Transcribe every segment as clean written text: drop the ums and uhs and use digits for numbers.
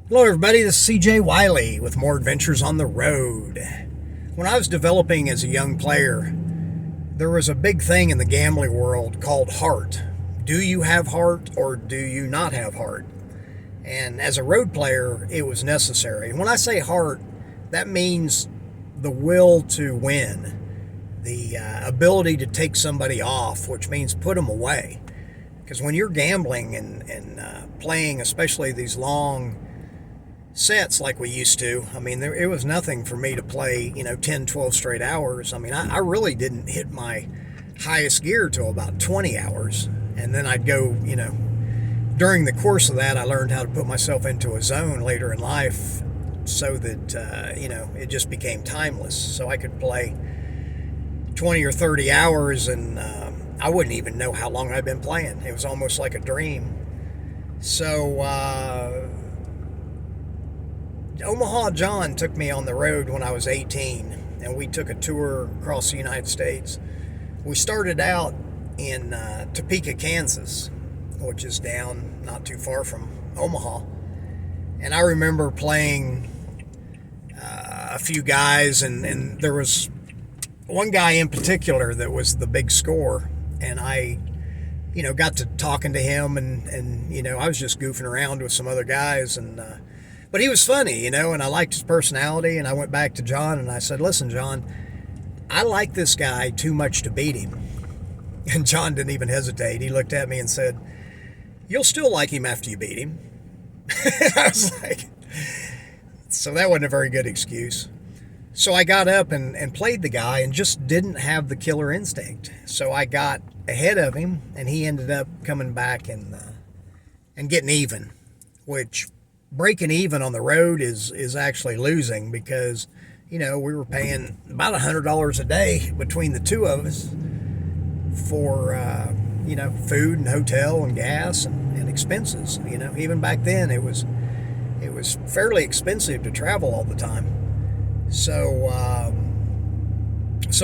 Hello, everybody. This is CJ Wiley with more adventures on the road. When I was developing as a young player, there was a big thing in the gambling world called heart. Do you have heart or do you not have heart? And as a road player, it was necessary. And when I say heart, that means the will to win, the ability to take somebody off, which means put them away. Because when you're gambling and playing, especially these long sets like we used to, I mean, it was nothing for me to play, 10, 12 straight hours. I mean, I really didn't hit my highest gear till about 20 hours. And then I'd go, during the course of that, I learned how to put myself into a zone later in life so that, it just became timeless. So I could play 20 or 30 hours and I wouldn't even know how long I'd been playing. It was almost like a dream. So, Omaha John took me on the road when I was 18, and we took a tour across the United States. We started out in Topeka, Kansas, which is down not too far from Omaha. And I remember playing a few guys, and there was one guy in particular that was the big score, and I got to talking to him, and I was just goofing around with some other guys, but he was funny, and I liked his personality. And I went back to John and I said, listen, John, I like this guy too much to beat him. And John didn't even hesitate. He looked at me and said, you'll still like him after you beat him. I was like, so that wasn't a very good excuse. So I got up and played the guy and just didn't have the killer instinct. So I got ahead of him, and he ended up coming back and getting even, which breaking even on the road is actually losing, because we were paying about $100 a day between the two of us for food and hotel and gas and expenses. Even back then it was fairly expensive to travel all the time. So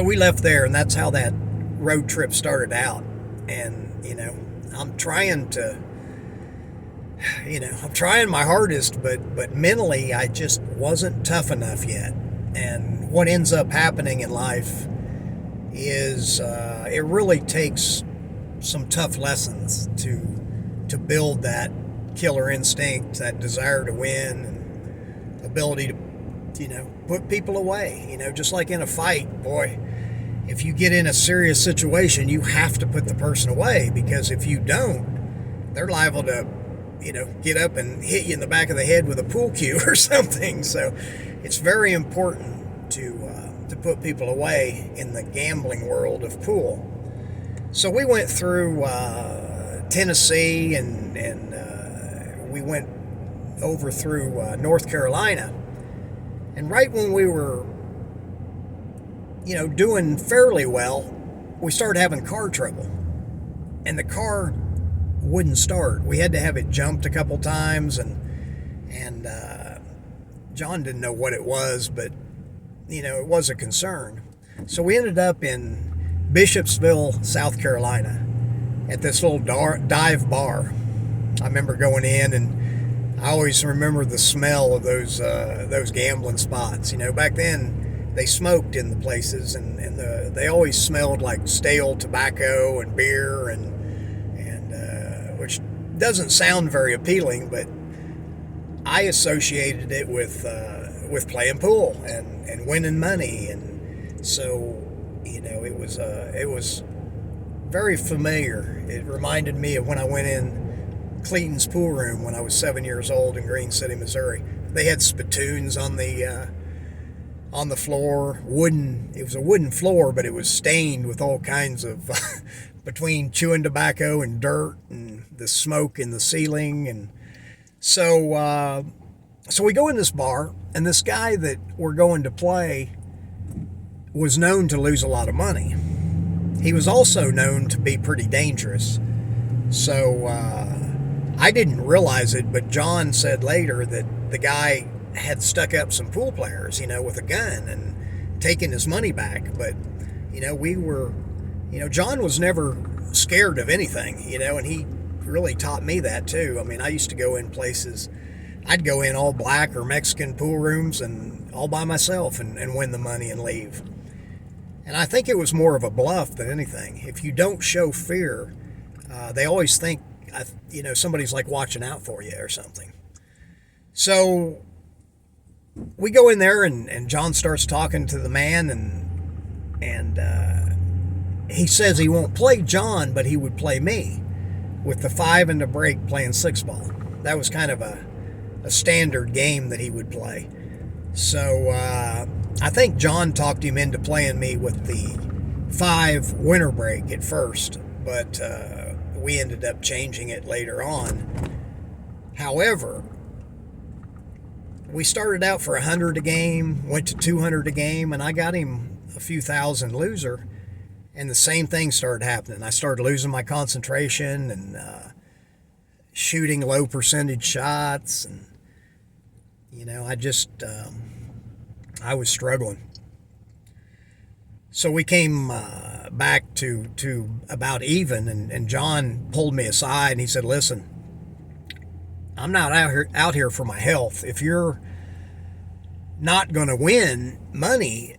we left there, and that's how that road trip started out. And I'm trying my hardest, but mentally I just wasn't tough enough yet. And what ends up happening in life is it really takes some tough lessons to build that killer instinct, that desire to win, and ability to put people away. Just like in a fight, boy, if you get in a serious situation, you have to put the person away, because if you don't, they're liable to get up and hit you in the back of the head with a pool cue or something. So it's very important to put people away in the gambling world of pool. So we went through Tennessee and we went over through North Carolina. And right when we were, doing fairly well, we started having car trouble. And the car wouldn't start. We had to have it jumped a couple times, and John didn't know what it was, but it was a concern. So we ended up in Bishopsville, South Carolina, at this little dive bar. I remember going in, and I always remember the smell of those gambling spots. Back then they smoked in the places, and they always smelled like stale tobacco and beer, and which doesn't sound very appealing, but I associated it with playing pool and winning money, and so it was very familiar. It reminded me of when I went in Clayton's pool room when I was 7 years old in Green City, Missouri. They had spittoons on the floor, wooden. It was a wooden floor, but it was stained with all kinds of between chewing tobacco and dirt and the smoke in the ceiling. And so we go in this bar, and this guy that we're going to play was known to lose a lot of money. He was also known to be pretty dangerous. So I didn't realize it, but John said later that the guy had stuck up some pool players, with a gun and taken his money back. But, we were, John was never scared of anything, and he really taught me that too. I mean, I used to go in places I'd go in all black or Mexican pool rooms and all by myself and win the money and leave. And I think it was more of a bluff than anything. If you don't show fear, they always think, somebody's like watching out for you or something. So we go in there and John starts talking to the man and he says he won't play John, but he would play me with the 5 and the break playing 6 ball. That was kind of a standard game that he would play. So I think John talked him into playing me with the 5 winter break at first, but we ended up changing it later on. However, we started out for 100 a game, went to 200 a game, and I got him a few thousand loser, and the same thing started happening. I started losing my concentration and shooting low percentage shots, and I was struggling. So we came back to about even, and John pulled me aside and he said, "Listen, I'm not out here for my health. If you're not going to win money,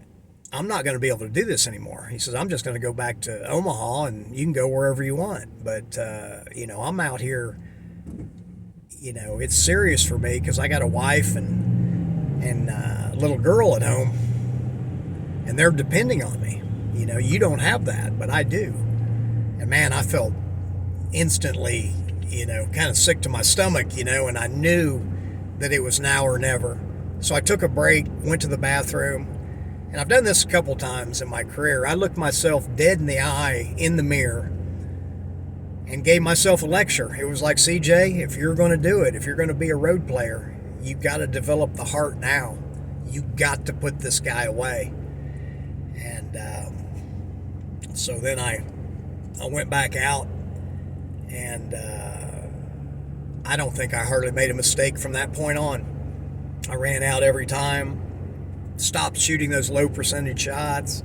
I'm not going to be able to do this anymore." He says, "I'm just going to go back to Omaha and you can go wherever you want. But, I'm out here, it's serious for me because I got a wife and a little girl at home and they're depending on me. You don't have that, but I do." And man, I felt instantly, kind of sick to my stomach, and I knew that it was now or never. So I took a break, went to the bathroom, and I've done this a couple times in my career. I looked myself dead in the eye in the mirror and gave myself a lecture. It was like, "CJ, if you're going to do it, if you're going to be a road player, you've got to develop the heart now. You got to put this guy away." And so then I went back out, and I don't think I hardly made a mistake from that point on. I ran out every time, stopped shooting those low percentage shots,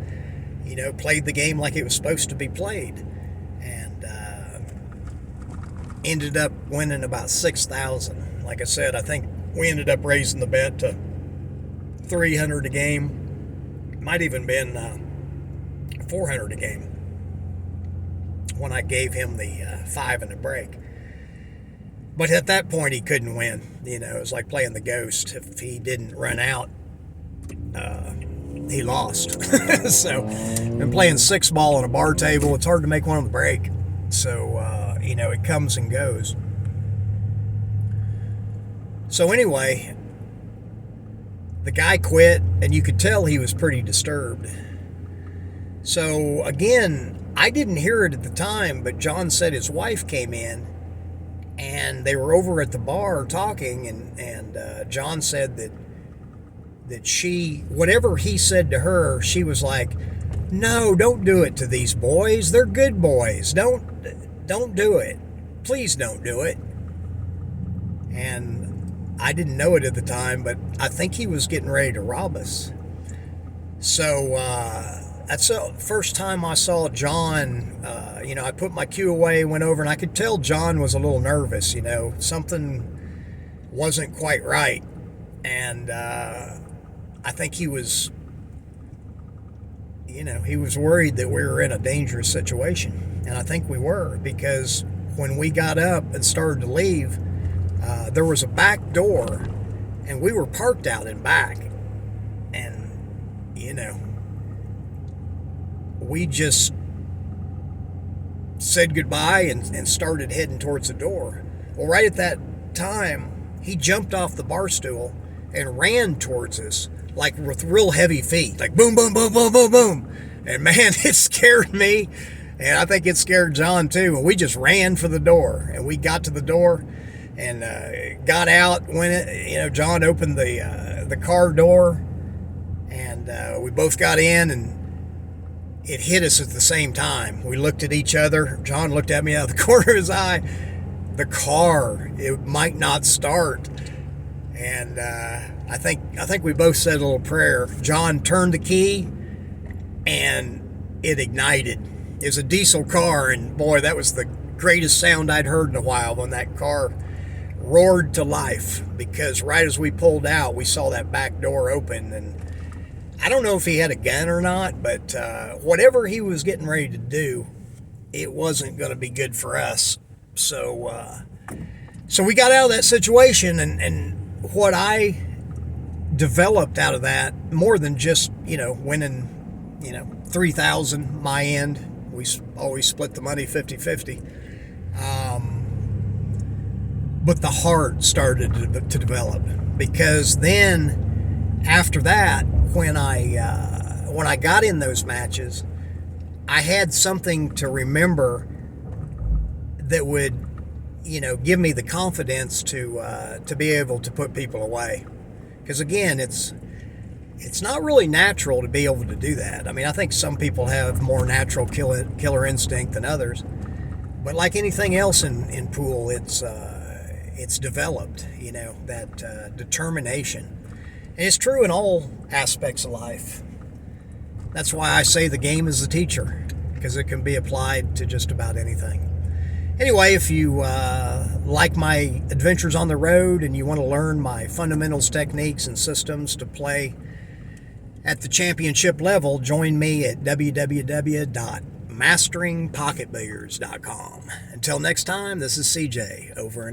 played the game like it was supposed to be played, and ended up winning about 6,000. Like I said, I think we ended up raising the bet to 300 a game. It might even been 400 a game when I gave him the 5 and a break. But at that point, he couldn't win. It was like playing the ghost. If he didn't run out, he lost. So, been playing 6 ball on a bar table. It's hard to make one on the break. So, it comes and goes. So anyway, the guy quit, and you could tell he was pretty disturbed. So again, I didn't hear it at the time, but John said his wife came in, and they were over at the bar talking, and John said that she, whatever he said to her, she was like, "No, don't do it to these boys. They're good boys. Don't do it. Please don't do it." And I didn't know it at the time, but I think he was getting ready to rob us. So that's the first time I saw John. I put my cue away, went over, and I could tell John was a little nervous. Something wasn't quite right. And I think he was, he was worried that we were in a dangerous situation. And I think we were, because when we got up and started to leave, there was a back door, and we were parked out in back. And, we just said goodbye and started heading towards the door. Well, right at that time, he jumped off the bar stool and ran towards us, like with real heavy feet, like boom, boom, boom, boom, boom, boom. And man, it scared me, and I think it scared John too. And we just ran for the door, and we got to the door and got out. When John opened the car door, and we both got in, and it hit us at the same time. We looked at each other. John looked at me out of the corner of his eye. The car, it might not start. And I think we both said a little prayer. John turned the key, and it ignited. It was a diesel car, and boy, that was the greatest sound I'd heard in a while when that car roared to life, because right as we pulled out, we saw that back door open, and I don't know if he had a gun or not, but whatever he was getting ready to do, it wasn't going to be good for us. So we got out of that situation, and what I developed out of that, more than just, winning, 3,000 my end. We always split the money 50-50. But the heart started to develop, because then after that, when I got in those matches, I had something to remember that would, give me the confidence to be able to put people away. Because again, it's not really natural to be able to do that. I mean, I think some people have more natural killer instinct than others, but like anything else in pool, it's developed. That determination, and it's true in all aspects of life. That's why I say the game is the teacher, because it can be applied to just about anything. Anyway, if you like my adventures on the road and you want to learn my fundamentals, techniques, and systems to play at the championship level, join me at www.masteringpocketbilliards.com. Until next time, this is CJ, over and